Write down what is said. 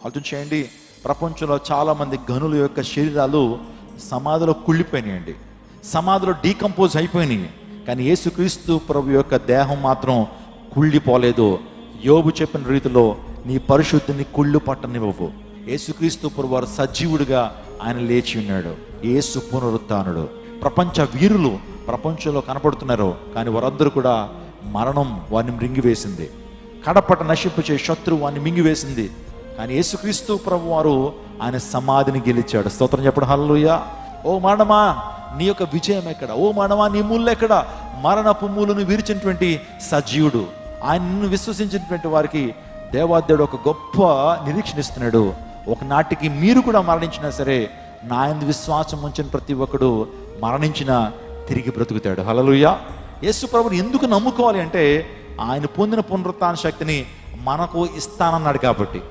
ఆలోచన చేయండి. ప్రపంచంలో చాలామంది గనుల యొక్క శరీరాలు సమాధిలో కుళ్ళిపోయినాయండి, సమాధిలో డీకంపోజ్ అయిపోయినాయి. కానీ యేసుక్రీస్తు ప్రభు యొక్క దేహం మాత్రం కుళ్ళిపోలేదు. యోబు చెప్పిన రీతిలో నీ పరిశుద్ధిని కుళ్ళు పట్టనివ్వవు. యేసుక్రీస్తు ప్రభు వారు సజీవుడిగా ఆయన లేచి ఉన్నాడు. యేసు పునరుత్థానుడు. ప్రపంచ వీరులు ప్రపంచంలో కనపడుతున్నారు, కానీ వారందరూ కూడా మరణం వారిని మృంగివేసింది. కడపట నశింపచే శత్రువు వారిని మింగివేసింది. కానీ యేసుక్రీస్తు ప్రభు వారు ఆయన సమాధిని గెలిచాడు. స్తోత్రం చెప్పడం హల్లెలూయా. ఓ మరణమా నీ యొక్క విజయం ఎక్కడ? ఓ మరణమా నీ ముళ్ళు ఎక్కడ? మరణపు మూలను విరిచినటువంటి సజీవుడు, ఆయనను విశ్వసించినటువంటి వారికి దేవాదేవుడు ఒక గొప్ప నిరీక్షణ ఇస్తున్నాడు. ఒకనాటికి మీరు కూడా మరణించినా సరే, నా యందు విశ్వాసం ఉంచిన ప్రతి ఒక్కడు మరణించినా తిరిగి బ్రతుకుతాడు. హల్లెలూయా. యేసు ప్రభుని ఎందుకు నమ్ముకోవాలి అంటే, ఆయన పొందిన పునరుత్థాన శక్తిని మనకు ఇస్తానన్నాడు కాబట్టి.